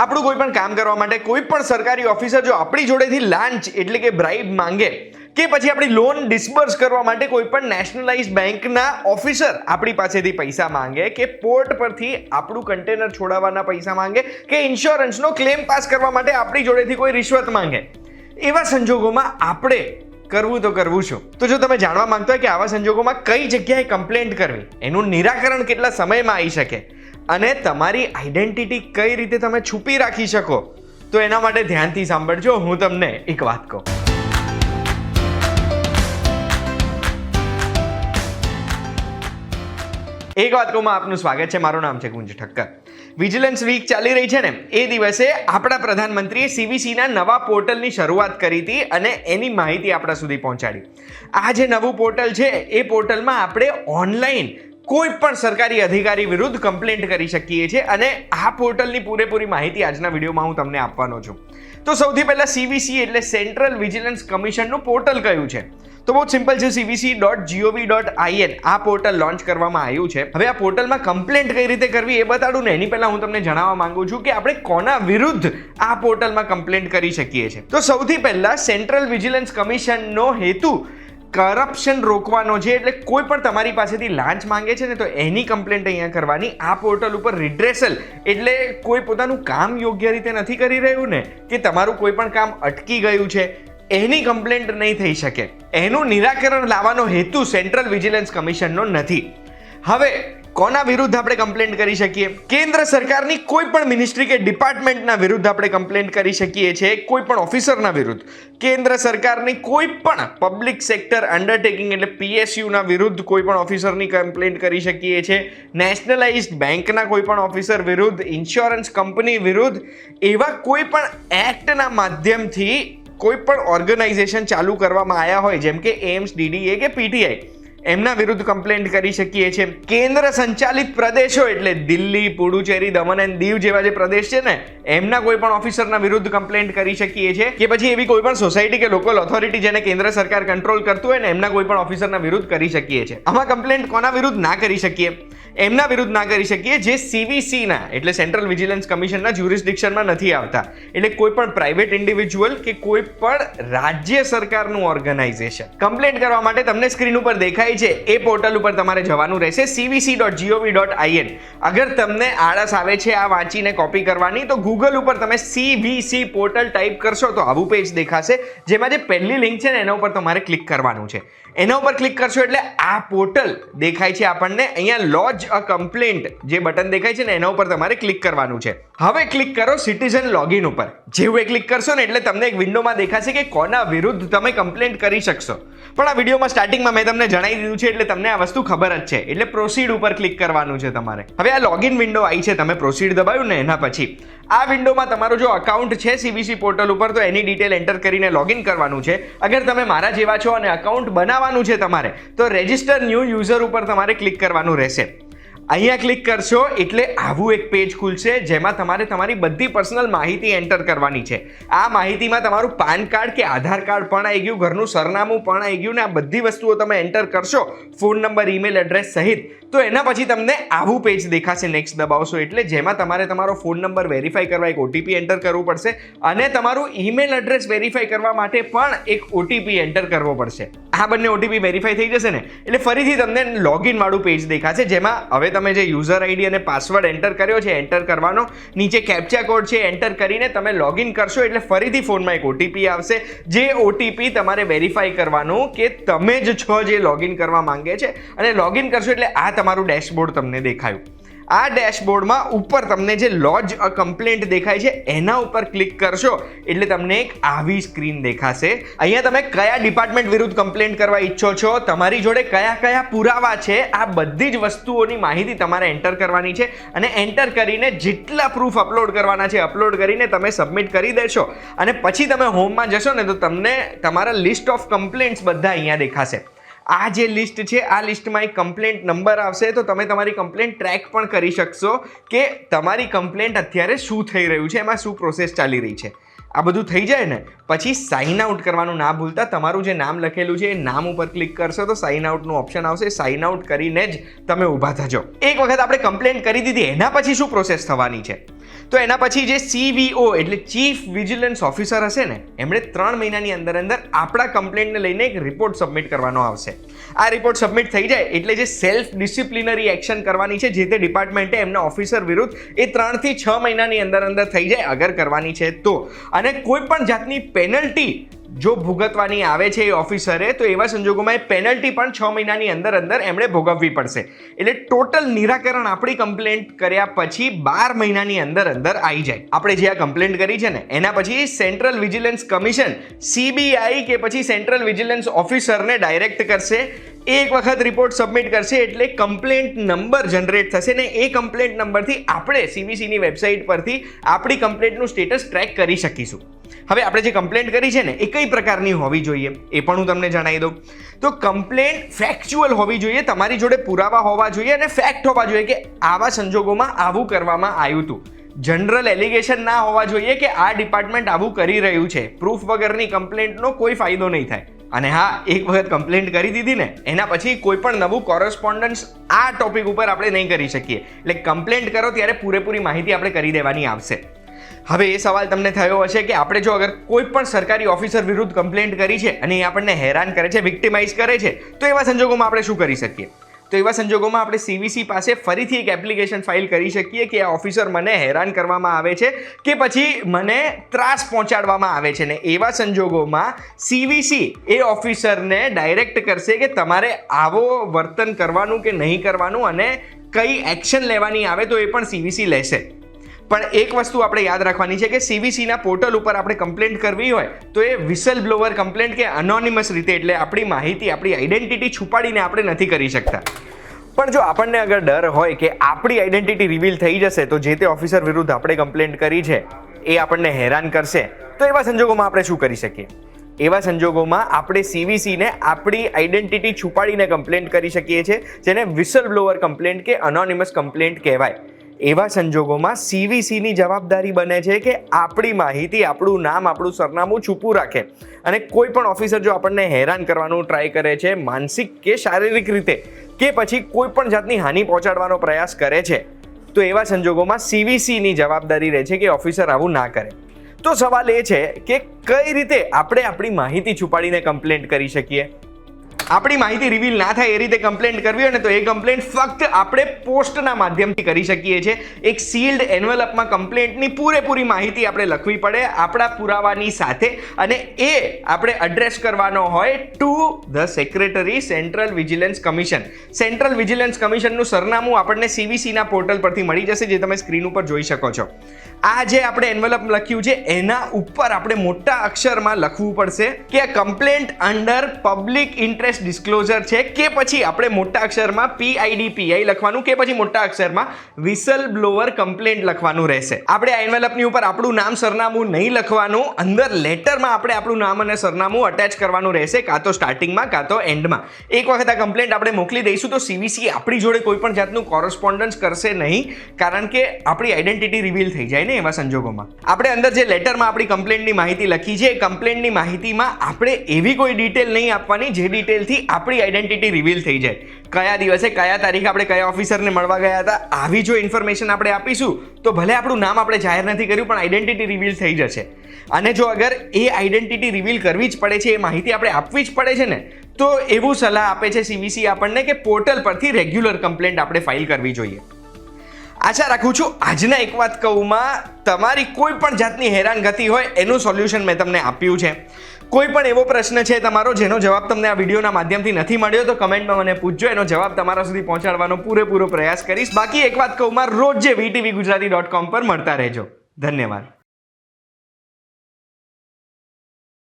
આપણું કોઈ પણ કામ કરવા માટે કોઈ પણ સરકારી ઓફિસર જો આપણી જોડેથી લાંચ એટલે કે બ્રાઇબ માંગે કે પછી આપણી લોન ડિસ્બર્સ કરવા માટે કોઈ પણ નેશનલાઇઝ બેંકના ઓફિસર આપણી પાસેથી પૈસા માંગે કે પોર્ટ પરથી આપણું કન્ટેનર છોડાવવાના પૈસા માંગે કે ઇન્સ્યોરન્સનો ક્લેમ પાસ કરવા માટે આપણી જોડેથી કોઈ રિશ્વત માંગે, એવા સંજોગોમાં આપણે કરવું તો કરવું શું? તો જો તમે જાણવા માંગતા હોય કે આવા સંજોગોમાં કઈ જગ્યાએ કમ્પ્લેન્ટ કરવી, એનું નિરાકરણ કેટલા સમયમાં આવી શકે અને તમારી આઈડેન્ટિટી કઈ રીતે તમે છુપી રાખી શકો, તો એના માટે ધ્યાનથી સાંભળજો. હું તમને એક વાત કહું. એક વાત કહું, આપનું સ્વાગત છે. મારું નામ છે ગુંજ ઠક્કર. વિજિલન્સ વીક ચાલી રહી છે ને, એ દિવસે આપણા પ્રધાનમંત્રીએ સીવીસીના નવા પોર્ટલની શરૂઆત કરી હતી અને એની માહિતી આપણા સુધી પહોંચાડી. આ જે નવું પોર્ટલ છે, એ પોર્ટલમાં આપણે ઓનલાઈન કોઈ પણ સરકારી અધિકારી વિરુદ્ધ કમ્પ્લેન્ટ કરી શકીએ છીએ અને આ પોર્ટલની પૂરેપૂરી માહિતી આજના વિડીયોમાં હું તમને આપવાનો છું. તો સૌથી પહેલા સીવીસી એટલે સેન્ટ્રલ વિજિલન્સ કમિશનનું પોર્ટલ કયું છે? તો બહુ સિમ્પલ છે, cvc.gov.in આ પોર્ટલ લોન્ચ કરવામાં આવ્યું છે. હવે આ પોર્ટલમાં કમ્પ્લેન્ટ કઈ રીતે કરવી એ બતાડું ને, એની પહેલા હું તમને જણાવવા માંગુ છું કે આપણે કોના વિરુદ્ધ આ પોર્ટલમાં કમ્પ્લેન્ટ કરી શકીએ છીએ. તો સૌથી પહેલા સેન્ટ્રલ વિજિલન્સ કમિશનનો હેતુ કરપ્શન રોકવાનો છે. એટલે કોઈ પણ તમારી પાસેથી લાંચ માંગે છે ને, તો એની કમ્પ્લેન્ટ અહીંયા કરવાની. આ પોર્ટલ ઉપર રિડ્રેસલ એટલે કોઈ પોતાનું કામ યોગ્ય રીતે નથી કરી રહ્યું ને, કે તમારું કોઈ પણ કામ અટકી ગયું છે, એની કમ્પ્લેન્ટ નહીં થઈ શકે. એનું નિરાકરણ લાવવાનો હેતુ સેન્ટ્રલ વિજિલન્સ કમિશનનો નથી. હવે કોના વિરુદ્ધ આપણે કમ્પ્લેન્ટ કરી શકીએ? કેન્દ્ર સરકારની કોઈ પણ મિનિસ્ટ્રી કે ડિપાર્ટમેન્ટના વિરુદ્ધ આપણે કમ્પ્લેન્ટ કરી શકીએ છીએ, કોઈ પણ ઓફિસરના વિરુદ્ધ. કેન્દ્ર સરકારની કોઈ પણ પબ્લિક સેક્ટર અન્ડરટેકિંગ એટલે પીએસયુના વિરુદ્ધ કોઈ પણ ઓફિસરની કમ્પ્લેન્ટ કરી શકીએ છીએ. નેશનલાઇઝ્ડ બેંકના કોઈ પણ ઓફિસર વિરુદ્ધ, ઇન્સ્યોરન્સ કંપની વિરુદ્ધ, એવા કોઈ પણ એક્ટના માધ્યમથી કોઈ પણ ઓર્ગેનાઇઝેશન ચાલુ કરવામાં આવ્યા હોય, જેમ કે એમ્સ, ડીડીએ કે પીટીઆઈ, એમના વિરુદ્ધ કમ્પ્લેન્ટ કરી શકીએ છીએ. કેન્દ્ર સંચાલિત પ્રદેશો એટલે દિલ્હી, પુડુચેરી, દમણ એન્ડ દીવ જેવા જે પ્રદેશ છે ને, એમના કોઈ પણ ઓફિસરના વિરુદ્ધ કમ્પ્લેન્ટ કરી શકીએ છીએ. કે પછી એવી કોઈ પણ સોસાયટી કે લોકલ ઓથોરિટી જેને કેન્દ્ર સરકાર કંટ્રોલ કરતું હોય ને, એમના કોઈ પણ ઓફિસરના વિરુદ્ધ કરી શકીએ છીએ. આમાં કમ્પ્લેન્ટ કોના વિરુદ્ધ ના કરી શકીએ? એમના વિરુદ્ધ ના કરી શકીએ જે સીવીસીના એટલે સેન્ટ્રલ વિજિલન્સ કમિશનના જ્યુરિસ્ડિક્શનમાં નથી આવતા. એટલે કોઈ પણ પ્રાઇવેટ ઇન્ડિવિજ્યુઅલ કે કોઈ પણ રાજ્ય સરકારનું ઓર્ગેનાઇઝેશન. કમ્પ્લેન્ટ કરવા માટે તમને સ્ક્રીન ઉપર દેખાય છે એ પોર્ટલ ઉપર તમારે જવાનું રહેશે, cvc.gov.in. અગર તમને આળસ આવે છે આ વાંચીને કોપી કરવાની, તો ગૂગલ ઉપર તમે સીવીસી પોર્ટલ ટાઈપ કરશો તો આવું પેજ દેખાશે, જેમાં જે પહેલી લિંક છે ને, એના ઉપર તમારે ક્લિક કરવાનું છે. એના ઉપર ક્લિક કરશો એટલે આ પોર્ટલ દેખાય છે આપણને. અહીંયા લોજ અ કમ્પ્લેન્ટ જે બટન દેખાય છે ને, એના ઉપર તમારે ક્લિક કરવાનું છે. હવે ક્લિક કરો સિટીઝન લોગિન ઉપર. જેવું એ ક્લિક કરશો ને, એટલે તમને એક વિન્ડોમાં દેખાશે કે કોના વિરુદ્ધ તમે કમ્પ્લેન્ટ કરી શકશો. પણ આ વિડીયોમાં સ્ટાર્ટિંગમાં મેં તમને જણાવી દીધું છે, એટલે તમને આ વસ્તુ ખબર જ છે. એટલે પ્રોસીડ ઉપર ક્લિક કરવાનું છે તમારે. હવે આ લોગિન વિન્ડો આવી છે, તમે પ્રોસીડ દબાવ્યું ને, એના પછી આ વિન્ડોમાં તમારો જો અકાઉન્ટ છે સીવીસી પોર્ટલ ઉપર, તો એની ડિટેલ એન્ટર કરીને લોગિન કરવાનું છે. અગર તમે મારા જેવા છો અને અકાઉન્ટ બનાવવાનું છે તમારે, તો રેજિસ્ટર ન્યૂ યુઝર ઉપર તમારે ક્લિક કરવાનું રહેશે. અહીંયા ક્લિક કરશો એટલે આવું એક પેજ ખુલશે, જેમાં તમારે તમારી બધી પર્સનલ માહિતી એન્ટર કરવાની છે. આ માહિતીમાં તમારું પાન કાર્ડ કે આધાર કાર્ડ પણ આવી ગયું, ઘરનું સરનામું પણ આવી ગયું ને, આ બધી વસ્તુઓ તમે એન્ટર કરશો, ફોન નંબર, ઈમેલ એડ્રેસ સહિત. તો એના પછી તમને આવું પેજ દેખાશે, નેક્સ્ટ દબાવશો એટલે, જેમાં તમારે તમારો ફોન નંબર વેરીફાઈ કરવા એક ઓટીપી એન્ટર કરવું પડશે અને તમારું ઈમેલ એડ્રેસ વેરીફાઈ કરવા માટે પણ એક ઓટીપી એન્ટર કરવો પડશે. આ બંને ઓટીપી વેરીફાઈ થઈ જશે ને, એટલે ફરીથી તમને લોગિન વાળું પેજ દેખાશે, જેમાં હવે તમે જે યુઝર આઈડી અને પાસવર્ડ એન્ટર કર્યો છે એન્ટર કરવાનો, નીચે કેપ્ચા કોડ છે એન્ટર કરીને તમે લોગિન કરશો એટલે ફરીથી ફોનમાં એક ઓટીપી આવશે. જે ઓટીપી તમારે વેરીફાઈ કરવાનું કે તમે જ છો જે લોગિન કરવા માંગે છે, અને લોગિન કરશો એટલે આ તમારું ડેશબોર્ડ તમને દેખાયું. આ ડેશબોર્ડમાં ઉપર તમને જે લોજ અ કમ્પ્લેન્ટ દેખાય છે, એના ઉપર ક્લિક કરશો એટલે તમને એક આવી સ્ક્રીન દેખાશે. અહીંયા તમે કયા ડિપાર્ટમેન્ટ વિરુદ્ધ કમ્પ્લેન્ટ કરવા ઈચ્છો છો, તમારી જોડે કયા કયા પુરાવા છે, આ બધી જ વસ્તુઓની માહિતી તમારે એન્ટર કરવાની છે. અને એન્ટર કરીને જેટલા પ્રૂફ અપલોડ કરવાના છે, અપલોડ કરીને તમે સબમિટ કરી દેશો. અને પછી તમે હોમમાં જશો ને, તો તમને તમારા લિસ્ટ ઓફ કમ્પ્લેન્ટ્સ બધા અહીંયા દેખાશે. આ જે લિસ્ટ છે, આ લિસ્ટમાં એક કમ્પ્લેન્ટ નંબર આવશે, તો તમે તમારી કમ્પ્લેન્ટ ટ્રેક પણ કરી શકશો કે તમારી કમ્પ્લેન્ટ અત્યારે શું થઈ રહ્યું છે, એમાં શું પ્રોસેસ ચાલી રહી છે. આ બધું થઈ જાય ને પછી સાઇન આઉટ કરવાનું ના ભૂલતા. તમારું જે નામ લખેલું છે એ નામ ઉપર ક્લિક કરશો તો સાઇન આઉટનું ઓપ્શન આવશે. સાઇન આઉટ કરીને જ તમે ઊભા થજો. એક વખત આપણે કમ્પ્લેન્ટ કરી દીધી, એના પછી શું પ્રોસેસ થવાની છે? તો એના પછી જે CVO એટલે ચીફ વિજિલન્સ ઓફિસર હશે ને, એમણે 3 મહિનાની અંદર આપણા કમ્પ્લેન્ટને લઈને એક રિપોર્ટ સબમિટ કરવાનો આવશે. આ રિપોર્ટ સબમિટ થઈ જાય એટલે જે સેલ્ફ ડિસિપ્લિનરી એક્શન કરવાની છે જે તે ડિપાર્ટમેન્ટે એમના ઓફિસર વિરુદ્ધ, એ 3 થી 6 મહિનાની અંદર થઈ જાય અગર કરવાની છે તો. અને કોઈ પણ જાતની પેનલ્ટી જો ભોગવવાની આવે છે એ ઓફિસરે, તો એવા સંજોગોમાં એ પેનલ્ટી પણ 6 મહિનાની અંદર એમણે ભોગવવી પડશે. એટલે ટોટલ નિરાકરણ આપણી કમ્પ્લેન્ટ કર્યા પછી 12 મહિનાની અંદર આવી જાય. આપણે જે આ કમ્પ્લેન્ટ કરી છે ને એના પછી સેન્ટ્રલ વિજિલન્સ કમિશન CBI કે પછી સેન્ટ્રલ વિજિલન્સ ઓફિસરને ડાયરેક્ટ કરશે. એક વખત રિપોર્ટ સબમિટ કરશે એટલે કમ્પ્લેન્ટ નંબર જનરેટ થશે ને એ કમ્પ્લેન્ટ નંબરથી આપણે CVCની વેબસાઇટ પરથી આપણી કમ્પ્લેન્ટનું સ્ટેટસ ટ્રેક કરી શકીશું. હવે આપણે જે કમ્પ્લેન્ટ કરી છે ને એ કઈ પ્રકારની હોવી જોઈએ એ પણ હું તમને જણાવી દઉં. તો કમ્પ્લેન્ટ ફેક્ચ્યુઅલ હોવી જોઈએ, તમારી જોડે પુરાવા હોવા જોઈએ અને ફેક્ટ હોવા જોઈએ કે આવા સંજોગોમાં આવું કરવામાં આવ્યું હતું. જનરલ એલિગેશન ના હોવા જોઈએ કે આ ડિપાર્ટમેન્ટ આવું કરી રહ્યું છે. પ્રૂફ વગરની કમ્પ્લેન્ટનો કોઈ ફાયદો નહીં થાય. અને હા, એક વખત કમ્પ્લેન્ટ કરી દીધી ને એના પછી કોઈ પણ નવું કોરસ્પોન્ડન્સ આ ટોપિક ઉપર આપણે નહીં કરી શકીએ. એટલે કમ્પ્લેન્ટ કરો ત્યારે પૂરેપૂરી માહિતી આપણે કરી દેવાની આવશે. હવે એ સવાલ તમને થયો હશે કે આપણે જો અગર કોઈ પણ સરકારી ઓફિસર વિરુદ્ધ કમ્પ્લેન્ટ કરી છે અને એ આપણને હેરાન કરે છે, વિક્ટિમાઇઝ કરે છે, તો એવા સંજોગોમાં આપણે શું કરી શકીએ? તો એવા સંજોગોમાં આપણે CVC પાસે ફરીથી એક એપ્લિકેશન ફાઇલ કરી શકીએ કે આ ઓફિસર મને હેરાન કરવામાં આવે છે કે પછી મને ત્રાસ પહોંચાડવામાં આવે છે. ને એવા સંજોગોમાં CVC એ ઓફિસરને ડાયરેક્ટ કરશે કે તમારે આવો વર્તન કરવાનું કે નહીં કરવાનું અને કઈ એક્શન લેવાની આવે તો એ પણ CVC લેશે. પણ એક વસ્તુ આપણે યાદ રાખવાની છે કે CVCના પોર્ટલ ઉપર આપણે કમ્પ્લેન્ટ કરવી હોય તો એ વિસલ બ્લોવર કમ્પ્લેન્ટ કે અનોનિમસ રીતે, એટલે આપણી માહિતી, આપણી આઈડેન્ટિટી છુપાડીને આપણે નથી કરી શકતા. પણ જો આપણને અગર ડર હોય કે આપણી આઈડેન્ટિટી રિવીલ થઈ જશે તો જે તે ઓફિસર વિરુદ્ધ આપણે કમ્પ્લેન્ટ કરી છે એ આપણને હેરાન કરશે, તો એવા સંજોગોમાં આપણે શું કરી શકીએ? એવા સંજોગોમાં આપણે CVCને આપણી આઈડેન્ટિટી છુપાડીને કમ્પ્લેન્ટ કરી શકીએ છીએ, જેને વિસલ બ્લોવર કમ્પ્લેન્ટ કે અનોનિમસ કમ્પ્લેન્ટ કહેવાય. એવા સંજોગોમાં CVCની જવાબદારી બને છે કે આપણી માહિતી, આપણું નામ, આપણું સરનામું છુપું રાખે. અને કોઈ પણ ઓફિસર જો આપણને હેરાન કરવાનું ટ્રાય કરે છે, માનસિક કે શારીરિક રીતે, કે પછી કોઈ પણ જાતની હાનિ પહોંચાડવાનો પ્રયાસ કરે છે, તો એવા સંજોગોમાં CVCની જવાબદારી રહે છે કે ઓફિસર આવું ના કરે. તો સવાલ એ છે કે કઈ રીતે આપણે આપણી માહિતી છુપાડીને કમ્પ્લેન્ટ કરી શકીએ? આપણી માહિતી રિવીલ ના થાય એ રીતે કમ્પ્લેન્ટ કરવી હોય ને તો એ કમ્પ્લેન્ટ ફક્ત આપણે પોસ્ટના માધ્યમથી કરી શકીએ છીએ. એક સીલ્ડ એન્વેલપમાં કમ્પ્લેન્ટની પૂરેપૂરી માહિતી આપણે લખવી પડે આપણા પુરાવાની સાથે, અને એ આપણે એડ્રેસ કરવાનો હોય to the secretary central vigilance commission. Central vigilance કમિશનનું સરનામું આપણને CVCના પોર્ટલ પરથી મળી જશે, જે તમે સ્ક્રીન ઉપર જોઈ શકો છો. આ જે આપણે એન્વેલપ લખ્યું છે એના ઉપર આપણે મોટા અક્ષરમાં લખવું પડશે કે આ complaint under public interest disclosure છે, કે પછી આપણે મોટા અક્ષરમાં PIDPI લખવાનું, કે પછી મોટા અક્ષરમાં વિસલ બ્લોવર કમ્પ્લેન્ટ લખવાનું રહેશે. આપણે આ એન્વેલપની ઉપર આપણું નામ, સરનામું નહીં લખવાનું, અંદર લેટરમાં આપણે આપણું નામ અને સરનામું અટેચ કરવાનું રહેશે, કાં તો સ્ટાર્ટિંગમાં કાં તો એન્ડમાં. એક વખત આ કમ્પ્લેન્ટ આપણે મોકલી દઈશું તો CVC આપણી જોડે કોઈ પણ જાતનું કોરસ્પોન્ડન્સ કરશે નહીં, કારણ કે આપણી આઈડેન્ટિટી રિવીલ થઈ જાય ને. એવા સંજોગોમાં આપણે અંદર જે લેટરમાં આપણી કમ્પ્લેન્ટની માહિતી લખી છે, કમ્પ્લેન્ટની માહિતીમાં આપણે એવી કોઈ ડિટેલ નહીં આપવાની જે ડિટેલથી આપણી આઈડેન્ટિટી રિવીલ થઈ જાય. કયા દિવસે, કયા તારીખે આપણે કયા ઓફિસરને મળવા ગયા હતા, આવી જો ઇન્ફોર્મેશન આપણે આપીશું તો ભલે આપણું નામ આપણે જાહેર નથી કર્યું પણ આઈડેન્ટિટી રિવીલ થઈ જશે. અને જો અગર એ આઈડેન્ટિટી રિવીલ કરવી જ પડે છે, એ માહિતી આપણે આપવી જ પડે છે ને, તો એવું સલાહ આપે છે CVC આપણને કે પોર્ટલ પરથી રેગ્યુલર કમ્પ્લેન્ટ આપણે ફાઇલ કરવી જોઈએ. આશા રાખું છું આજના એક વાત કહુંમાં તમારી કોઈ પણ જાતની હેરાનગતિ હોય એનું સોલ્યુશન મેં તમને આપ્યું છે. કોઈ પણ એવો પ્રશ્ન છે તમારો જેનો જવાબ તમને આ વિડીયોના માધ્યમથી નથી મળ્યો તો કમેન્ટમાં મને પૂછજો, એનો જવાબ તમારા સુધી પહોંચાડવાનો પૂરેપૂરો પ્રયાસ કરીશ. બાકી એક વાત કહુંમાં રોજ જે VTVgujarati.com પર મળતા રહેજો. ધન્યવાદ.